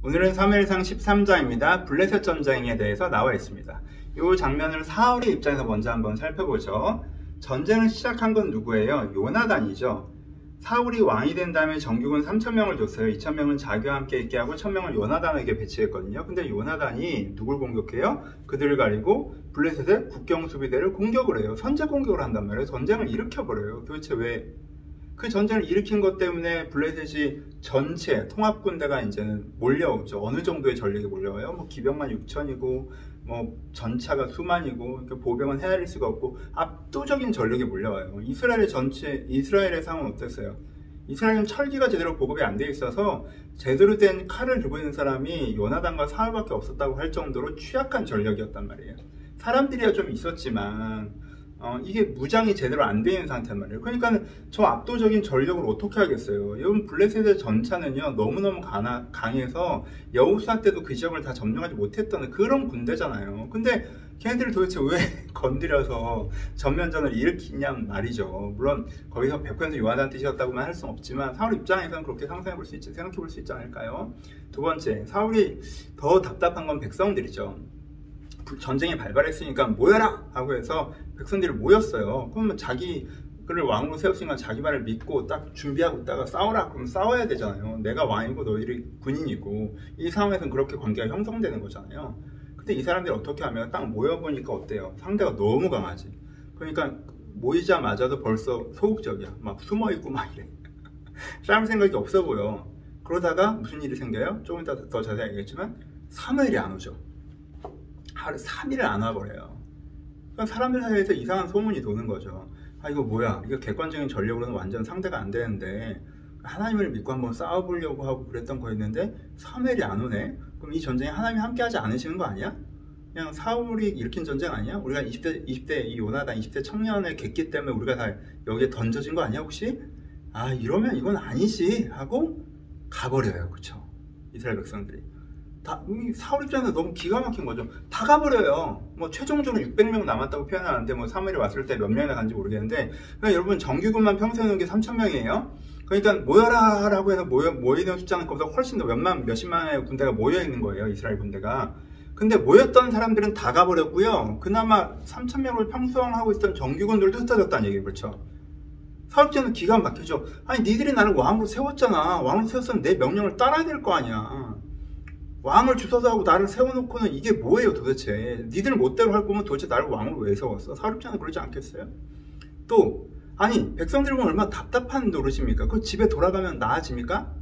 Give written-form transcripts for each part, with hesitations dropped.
오늘은 사무엘상 13장입니다. 블레셋 전쟁에 대해서 나와 있습니다. 이 장면을 사울의 입장에서 먼저 한번 살펴보죠. 전쟁을 시작한 건 누구예요? 요나단이죠. 사울이 왕이 된 다음에 정규군 3,000명을 줬어요. 2,000명은 자기와 함께 있게 하고 1,000명을 요나단에게 배치했거든요. 근데 요나단이 누굴 공격해요? 그들을 가리고 블레셋의 국경 수비대를 공격을 해요. 선제 공격을 한단 말이에요. 전쟁을 일으켜버려요. 도대체 왜? 그 전쟁을 일으킨 것 때문에 블레셋이 전체 통합군대가 이제는 몰려오죠. 어느 정도의 전력이 몰려와요? 뭐 기병만 6천이고 뭐 전차가 수만이고 보병은 헤아릴 수가 없고 압도적인 전력이 몰려와요. 이스라엘의 상황은 어땠어요? 이스라엘은 철기가 제대로 보급이 안 돼 있어서 제대로 된 칼을 들고 있는 사람이 요나단과 사울밖에 없었다고 할 정도로 취약한 전력이었단 말이에요. 사람들이야 좀 있었지만 이게 무장이 제대로 안 되는 상태란 말이에요. 그러니까 저 압도적인 전력을 어떻게 하겠어요. 여러분 블레셋의 전차는요 너무너무 강해서 여호수아 때도 그 지역을 다 점령하지 못했던 그런 군대잖아요. 근데 걔네들을 도대체 왜 건드려서 전면전을 일으키냔 말이죠. 물론 거기서 100% 요나단 뜻이었다고만 할 수는 없지만 사울 입장에서는 그렇게 생각해 볼 수 있지 않을까요? 두 번째, 사울이 더 답답한 건 백성들이죠. 전쟁이 발발했으니까 모여라! 하고 해서 백성들이 모였어요. 그러면 자기를 왕으로 세웠으니까 자기 말을 믿고 딱 준비하고 있다가 싸우라! 그럼 싸워야 되잖아요. 내가 왕이고 너희들이 군인이고 이 상황에서는 그렇게 관계가 형성되는 거잖아요. 근데 이 사람들이 어떻게 하면 딱 모여보니까 어때요? 상대가 너무 강하지. 그러니까 모이자마자도 벌써 소극적이야. 막 숨어있고 막 이래. 싸울 생각이 없어 보여. 그러다가 무슨 일이 생겨요? 조금 이따 더 자세히 알겠지만 사무엘이 안 오죠. 하루 3일을 안 와버려요. 그러니까 사람들 사이에서 이상한 소문이 도는 거죠. 아 이거 뭐야, 이거 객관적인 전력으로는 완전 상대가 안 되는데 하나님을 믿고 한번 싸워보려고 하고 그랬던 거였는데 사무엘이 안 오네? 그럼 이 전쟁에 하나님이 함께 하지 않으시는 거 아니야? 그냥 사울이 일으킨 전쟁 아니야? 우리가 20대 이 요나단 20대 청년의 객기 때문에 우리가 다 여기에 던져진 거 아니야 혹시? 아 이러면 이건 아니지 하고 가버려요. 그쵸? 이스라엘 백성들이 사울 입장에서 너무 기가 막힌 거죠. 다 가버려요. 뭐 최종적으로 600명 남았다고 표현하는데 뭐 사무엘이 왔을 때 몇 명이나 간지 모르겠는데 그러니까 여러분 정규군만 평소에 놓은 게 3,000명이에요. 그러니까 모여라 라고 해서 모이는 숫자는 그보다 훨씬 더 몇십만의 군대가 모여 있는 거예요. 이스라엘 군대가. 근데 모였던 사람들은 다 가버렸고요. 그나마 3,000명을 평성하고 있었던 정규군들도 흩어졌다는 얘기예요. 그렇죠? 사울 입장에는 기가 막히죠. 아니 니들이 나를 왕으로 세웠잖아. 왕으로 세웠으면 내 명령을 따라야 될 거 아니야. 왕을 주소서 하고 나를 세워놓고는 이게 뭐예요 도대체. 니들 멋대로 할 거면 도대체 나를 왕으로 왜 세웠어? 사울 입장은 그러지 않겠어요? 또 아니 백성들 보면 얼마나 답답한 노릇입니까? 그 집에 돌아가면 나아집니까?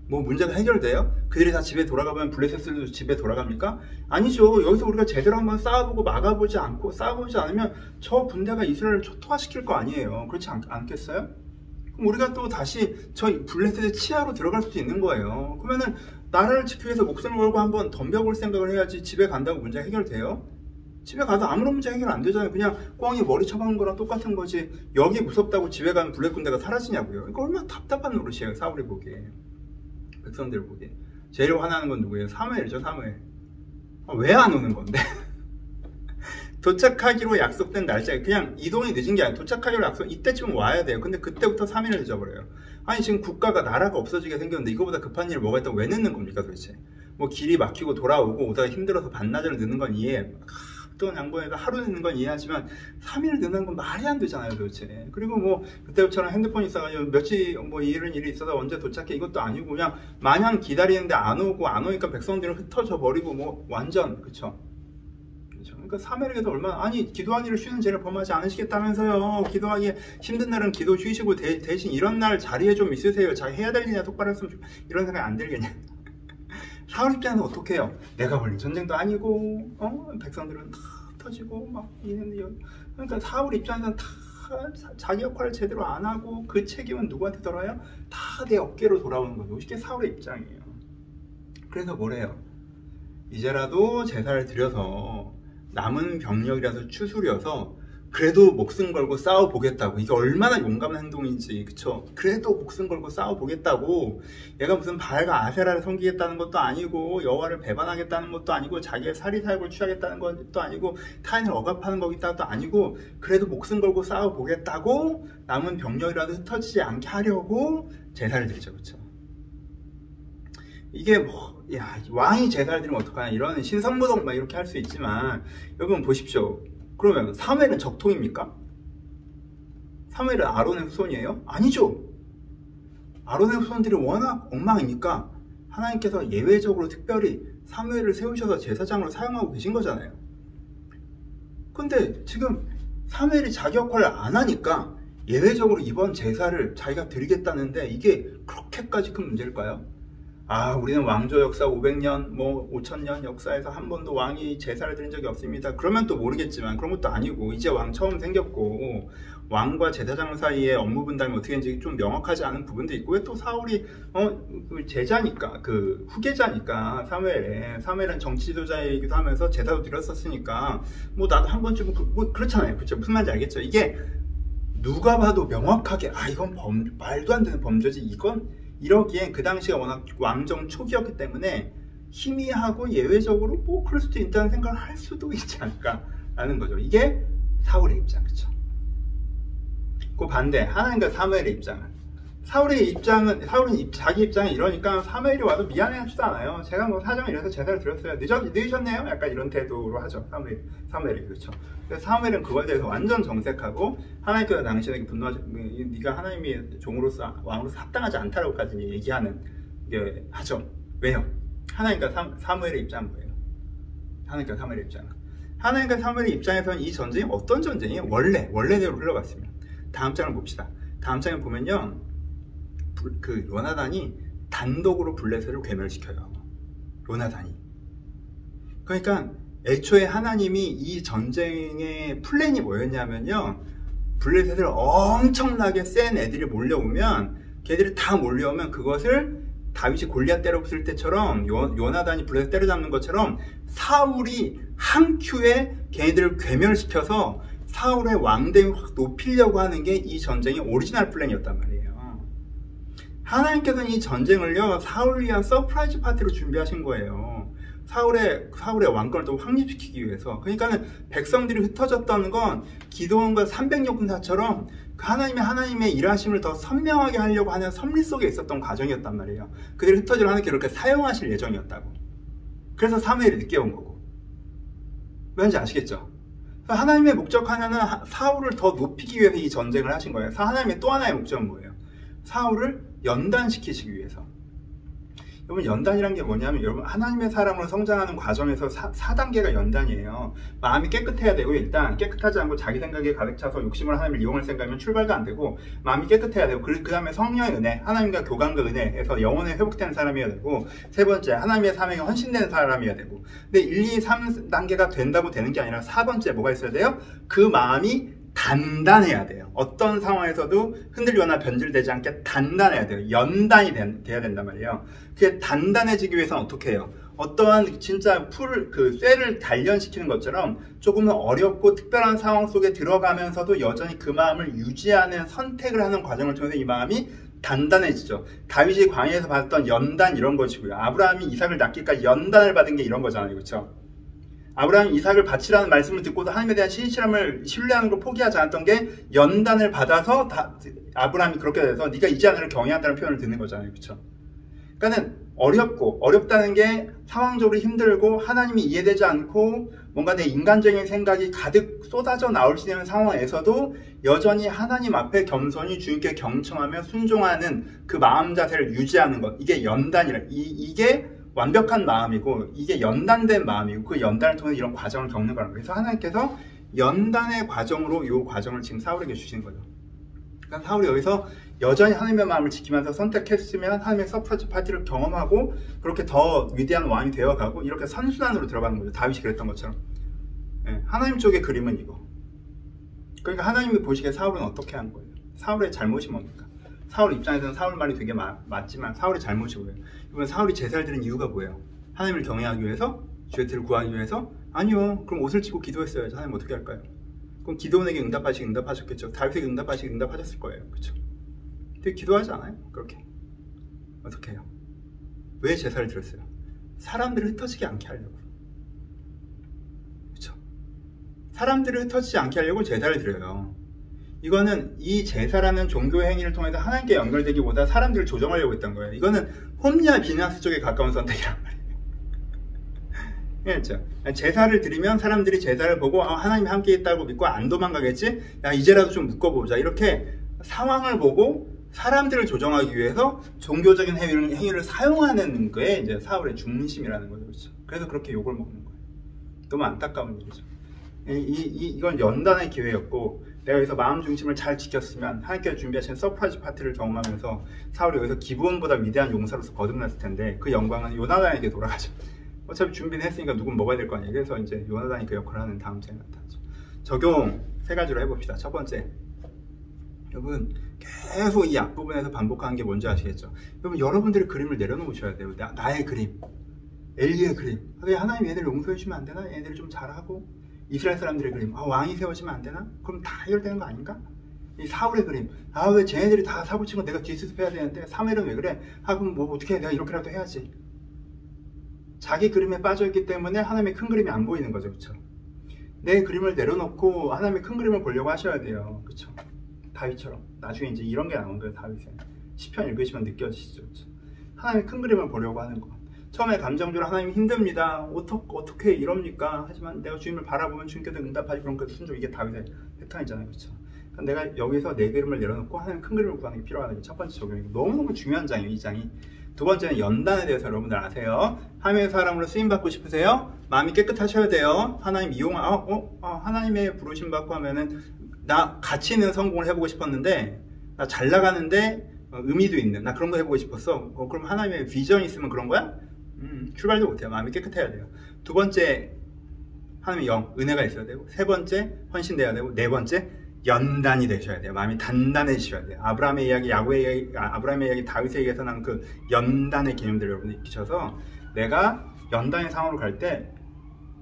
뭐 문제가 해결돼요? 그들이 다 집에 돌아가면 블레셋들도 집에 돌아갑니까? 아니죠. 여기서 우리가 제대로 한번 싸워보고 막아보지 않으면 저 군대가 이스라엘을 초토화시킬 거 아니에요. 그렇지 않겠어요? 그럼 우리가 또 다시 저 블레셋의 치하로 들어갈 수도 있는 거예요. 그러면은 나라를 지키기 위해서 목숨을 걸고 한번 덤벼볼 생각을 해야지. 집에 간다고 문제 해결돼요? 집에 가도 아무런 문제 해결 안 되잖아요. 그냥 꽝이 머리 쳐박는 거랑 똑같은 거지. 여기 무섭다고 집에 가면 블레셋 군대가 사라지냐고요. 그러니까 얼마나 답답한 노릇이에요. 사울이 보기에. 백성들 보기에. 제일 화나는 건 누구예요? 사무엘이죠. 사무엘. 왜 안 오는 건데? 도착하기로 약속된 날짜에 그냥 이동이 늦은 게 아니라 도착하기로 이때쯤 와야 돼요. 근데 그때부터 3일을 늦어버려요. 아니 지금 나라가 없어지게 생겼는데 이거보다 급한 일이 뭐가 있다고 왜 늦는 겁니까 도대체? 뭐 길이 막히고 돌아오고 오다가 힘들어서 반나절을 늦는 건 이해해. 또 양보해서 하루 늦는 건 이해하지만 3일 늦는 건 말이 안 되잖아요 도대체. 그리고 뭐 그때부터는 핸드폰이 있어가지고 며칠 뭐 이런 일이 있어서 언제 도착해 이것도 아니고 그냥 마냥 기다리는데 안 오니까 백성들은 흩어져 버리고 뭐 완전 그쵸. 그러니까 사무엘에게도 얼마나 아니 기도하기를 쉬는 죄를 범하지 않으시겠다면서요. 기도하기 힘든 날은 기도 쉬시고 대신 이런 날 자리에 좀 있으세요. 자기 해야 될 일이나 똑바로 했으면 이런 생각이 안 들겠냐. 사울 입장에서 어떻게 해요? 내가 벌린 전쟁도 아니고 백성들은 다 터지고 막 이랬는데 그러니까 사울 입장에서는 다 자기 역할을 제대로 안 하고 그 책임은 누구한테 돌아요? 다 내 어깨로 돌아오는 거죠. 이게 사울의 입장이에요. 그래서 뭐래요? 이제라도 제사를 드려서 남은 병력이라서 추스려서 그래도 목숨 걸고 싸워보겠다고. 이게 얼마나 용감한 행동인지. 그쵸? 그래도 목숨 걸고 싸워보겠다고. 얘가 무슨 바알과 아세라를 섬기겠다는 것도 아니고 여호와를 배반하겠다는 것도 아니고 자기의 사리사욕을 취하겠다는 것도 아니고 타인을 억압하는 것도 아니고 그래도 목숨 걸고 싸워보겠다고 남은 병력이라도 흩어지지 않게 하려고 제사를 드리죠. 그쵸? 이게 뭐, 야, 왕이 제사를 드리면 어떡하냐, 이런 신성모독 막 이렇게 할 수 있지만, 여러분 보십시오. 그러면 사무엘은 적통입니까? 사무엘은 아론의 후손이에요? 아니죠. 아론의 후손들이 워낙 엉망이니까 하나님께서 예외적으로 특별히 사무엘을 세우셔서 제사장으로 사용하고 계신 거잖아요. 근데 지금 사무엘이 자기 역할을 안 하니까 예외적으로 이번 제사를 자기가 드리겠다는데 이게 그렇게까지 큰 문제일까요? 아, 우리는 왕조 역사 500년, 뭐 5000년 역사에서 한 번도 왕이 제사를 드린 적이 없습니다. 그러면 또 모르겠지만 그런 것도 아니고 이제 왕 처음 생겼고 왕과 제사장 사이에 업무 분담이 어떻게 되는지 좀 명확하지 않은 부분도 있고, 왜 또 사울이 그 제자니까, 그 후계자니까 사무엘은 정치 지도자이기도 하면서 제사도 드렸었으니까 뭐 나도 한 번쯤은 뭐 그렇잖아요. 그렇죠? 무슨 말인지 알겠죠? 이게 누가 봐도 명확하게 이건 말도 안 되는 범죄지, 이건 이러기에 그 당시가 워낙 왕정 초기였기 때문에 희미하고 예외적으로 뭐 그럴 수도 있다는 생각을 할 수도 있지 않을까라는 거죠. 이게 사울의 입장, 그렇죠? 그 반대, 하나님과 사무엘의 입장은, 사울은 자기 입장이 이러니까 사무엘이 와도 미안해하지도 않아요. 제가 뭐 사정이 이래서 제사를 드렸어요. 늦으셨네요? 약간 이런 태도로 하죠. 사무엘이, 그렇죠. 그래서 사무엘은 그거에 대해서 완전 정색하고, 하나님께서 당신에게 분노하지, 네가 하나님의 종으로서 왕으로서 합당하지 않다라고까지 얘기하는 게 하죠. 왜요? 하나님과 사무엘의 입장은 뭐예요? 하나님과 사무엘의 입장은, 하나님과 사무엘의 입장에서는 이 전쟁이 어떤 전쟁이에요? 원래대로 흘러갔습니다. 다음 장을 봅시다. 다음 장을 보면요, 그 요나단이 단독으로 블레셋을 괴멸시켜요. 요나단이. 그러니까 애초에 하나님이 이 전쟁의 플랜이 뭐였냐면요, 블레셋을 엄청나게 센 애들이 몰려오면, 걔들이 다 몰려오면 그것을 다윗이 골리앗 때려붙을 때처럼, 요나단이 블레셋 때려잡는 것처럼 사울이 한 큐에 걔네들을 괴멸시켜서 사울의 왕됨을 확 높이려고 하는 게 이 전쟁의 오리지널 플랜이었단 말이에요. 하나님께서는 이 전쟁을요, 사울을 위한 서프라이즈 파티로 준비하신 거예요. 사울의 왕권을 또 확립시키기 위해서. 그러니까는 백성들이 흩어졌던 건 기드온과 300용사처럼 하나님의 일하심을 더 선명하게 하려고 하는 섭리 속에 있었던 과정이었단 말이에요. 그들이 흩어지려 하는 게 그렇게 사용하실 예정이었다고. 그래서 사무엘이 늦게 온 거고. 왠지 아시겠죠? 하나님의 목적 하나는 사울을 더 높이기 위해서 이 전쟁을 하신 거예요. 하나님의 또 하나의 목적은 뭐예요? 사울을 연단시키시기 위해서. 여러분, 연단이란 게 뭐냐면, 여러분, 하나님의 사람으로 성장하는 과정에서 4단계가 연단이에요. 마음이 깨끗해야 되고, 일단 깨끗하지 않고 자기 생각에 가득 차서 욕심으로 하나님을 이용할 생각이면 출발도 안 되고, 마음이 깨끗해야 되고, 그 다음에 성령의 은혜, 하나님과 교감과 은혜에서 영혼에 회복되는 사람이어야 되고, 세 번째, 하나님의 사명에 헌신되는 사람이어야 되고. 근데 1, 2, 3단계가 된다고 되는 게 아니라 4번째 뭐가 있어야 돼요? 그 마음이 단단해야 돼요. 어떤 상황에서도 흔들리거나 변질되지 않게 단단해야 돼요. 연단이 돼야 된단 말이에요. 그게 단단해지기 위해서는 어떻게 해요? 어떠한 진짜 쇠를 단련시키는 것처럼 조금은 어렵고 특별한 상황 속에 들어가면서도 여전히 그 마음을 유지하는 선택을 하는 과정을 통해서 이 마음이 단단해지죠. 다윗이 광야에서 받았던 연단 이런 것이고요. 아브라함이 이삭을 낳기까지 연단을 받은 게 이런 거잖아요. 그렇죠? 아브라함이 이삭을 바치라는 말씀을 듣고도 하나님에 대한 신실함을 신뢰하는 걸 포기하지 않았던 게 연단을 받아서 아브라함이 그렇게 돼서 네가 이제 하나님을 경외한다는 표현을 듣는 거잖아요. 그렇죠? 그러니까는 어렵다는 게 상황적으로 힘들고 하나님이 이해되지 않고 뭔가 내 인간적인 생각이 가득 쏟아져 나올 수 있는 상황에서도 여전히 하나님 앞에 겸손히 주님께 경청하며 순종하는 그 마음 자세를 유지하는 것, 이게 연단이라, 이게 완벽한 마음이고 이게 연단된 마음이고 그 연단을 통해 이런 과정을 겪는 거라는 거예요. 그래서 하나님께서 연단의 과정으로 이 과정을 지금 사울에게 주신 거죠. 그러니까 사울이 여기서 여전히 하나님의 마음을 지키면서 선택했으면 하나님의 서프라이즈 파티를 경험하고 그렇게 더 위대한 왕이 되어가고 이렇게 선순환으로 들어가는 거죠. 다윗이 그랬던 것처럼. 하나님 쪽의 그림은 이거. 그러니까 하나님이 보시기에 사울은 어떻게 한 거예요? 사울의 잘못이 뭡니까? 사울 입장에서는 사울 말이 되게 맞지만 사울의 잘못이 뭐예요? 이번 사울이 제사를 드린 이유가 뭐예요? 하나님을 경외하기 위해서? 주의 뜻을 구하기 위해서? 아니요. 그럼 옷을 찢고 기도했어야지. 하나님 어떻게 할까요? 그럼 기도원에게 응답하셨겠죠. 다윗에게 응답하셨을 거예요. 그렇죠? 근데 기도하지 않아요? 그렇게. 어떻게 해요? 왜 제사를 드렸어요? 사람들을 흩어지게 않게 하려고. 그렇죠? 사람들을 흩어지지 않게 하려고 제사를 드려요. 이거는 이 제사라는 종교 행위를 통해서 하나님께 연결되기보다 사람들을 조정하려고 했던 거예요. 이거는 홈리와 비나스 쪽에 가까운 선택이란 말이에요. 그렇죠? 제사를 드리면 사람들이 제사를 보고 하나님이 함께 있다고 믿고 안 도망가겠지? 야, 이제라도 좀 묶어보자. 이렇게 상황을 보고 사람들을 조정하기 위해서 종교적인 행위를 사용하는 게 이제 사울의 중심이라는 거죠. 그렇죠? 그래서 그렇게 욕을 먹는 거예요. 너무 안타까운 일이죠. 이건 연단의 기회였고, 내가 여기서 마음 중심을 잘 지켰으면 하나님께서 준비하신 서프라이즈 파티를 경험하면서 사울이 여기서 기브온보다 위대한 용사로서 거듭났을 텐데, 그 영광은 요나단에게 돌아가죠. 어차피 준비는 했으니까 누군 먹어야 될 거 아니에요. 그래서 이제 요나단이 그 역할을 하는 다음 장에 나타나죠. 적용 세 가지로 해봅시다. 첫 번째, 여러분 계속 이 앞부분에서 반복하는 게 뭔지 아시겠죠? 여러분, 여러분들의 그림을 내려놓으셔야 돼요. 나의 그림, 엘리의 그림. 하나님 얘들 용서해 주면 안 되나? 얘들을 좀 잘하고. 이스라엘 사람들의 그림, 왕이 세워지면 안 되나? 그럼 다 해결되는 거 아닌가? 이 사울의 그림, 왜 쟤네들이 다 사고치고 내가 뒷수습해야 되는데 사무엘은 왜 그래? 그럼 뭐 어떻게 해? 내가 이렇게라도 해야지. 자기 그림에 빠져있기 때문에 하나님의 큰 그림이 안 보이는 거죠. 그쵸? 내 그림을 내려놓고 하나님의 큰 그림을 보려고 하셔야 돼요. 그쵸? 다윗처럼. 나중에 이제 이런 게 나오는 거예요. 다윗은. 시편 읽으시면 느껴지시죠. 그쵸? 하나님의 큰 그림을 보려고 하는 거. 처음에 감정적으로 하나님 힘듭니다. 어떻게 이럽니까? 하지만 내가 주님을 바라보면 주님께서 응답하지. 그런 그 순종, 이게 다윗의 패턴이잖아요. 그렇죠? 그러니까 내가 여기서 내 그림을 내려놓고 하나님 큰 그림을 구하는 게 필요하다는 게 첫 번째 적용이고, 너무너무 중요한 장이에요. 이 장이. 두 번째는 연단에 대해서 여러분들 아세요? 하나님의 사람으로 쓰임받고 싶으세요? 마음이 깨끗하셔야 돼요. 하나님 하나님의 부르심 받고 하면은 나 가치 있는 성공을 해보고 싶었는데, 나 잘 나가는데 의미도 있는, 나 그런 거 해보고 싶었어. 그럼 하나님의 비전이 있으면 그런 거야? 출발도 못해요. 마음이 깨끗해야 돼요. 두 번째, 하나님의 은혜가 있어야 되고, 세 번째, 헌신돼야 되고, 네 번째, 연단이 되셔야 돼요. 마음이 단단해지셔야 돼요. 아브라함의 이야기, 아브라함의 이야기, 다윗의 이야기에서 난 그 연단의 개념들을 여러분이 익히셔서, 내가 연단의 상황으로 갈 때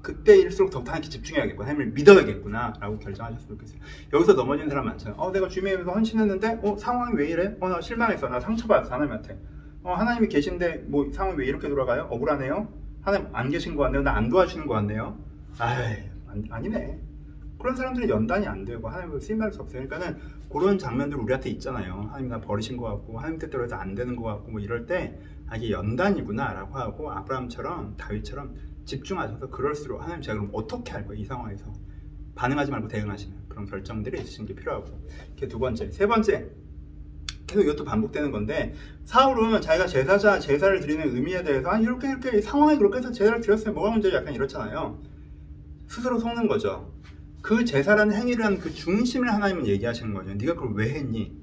그때일수록 더 하나님께 집중해야겠구나, 하나님을 믿어야겠구나 라고 결정하셨으면 좋겠어요. 여기서 넘어지는 사람 많잖아요. 내가 주님의 이름으로 헌신했는데 상황이 왜 이래? 나 실망했어. 나 상처받았어, 하나님한테. 하나님이 계신데 뭐 상황이 왜 이렇게 돌아가요? 억울하네요? 하나님 안 계신 것 같네요? 나 안 도와주는 것 같네요? 아니네. 그런 사람들은 연단이 안 되고 하나님을 쓰임받을 수 없어요. 그러니까는 그런 장면들 우리한테 있잖아요. 하나님 나 버리신 것 같고 하나님 뜻대로 해서 안 되는 것 같고 뭐 이럴 때 이게 연단이구나 라고 하고, 아브라함처럼 다윗처럼 집중하셔서 그럴수록 하나님 제가 그럼 어떻게 할 거예요? 이 상황에서 반응하지 말고 대응하시는 그런 결정들이 있으신 게 필요하고, 이게 두 번째. 세 번째, 계속 이것도 반복되는 건데, 사울은 자기가 제사를 드리는 의미에 대해서 이렇게 상황이 그렇게 해서 제사를 드렸어요, 뭐가 문제야? 약간 이렇잖아요. 스스로 속는 거죠. 그 제사라는 행위를 한 그 중심을 하나님은 얘기하시는 거죠. 네가 그걸 왜 했니?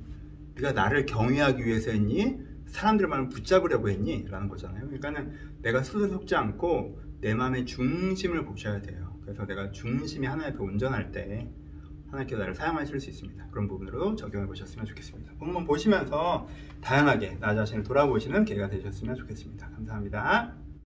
네가 나를 경외하기 위해서 했니? 사람들의 마음을 붙잡으려고 했니? 라는 거잖아요. 그러니까는 내가 스스로 속지 않고 내 마음의 중심을 보셔야 돼요. 그래서 내가 중심이 하나님 앞에 온전할 때 하나님께서 나를 사용하실 수 있습니다. 그런 부분으로 적용해 보셨으면 좋겠습니다. 본문 보시면서 다양하게 나 자신을 돌아보시는 기회가 되셨으면 좋겠습니다. 감사합니다.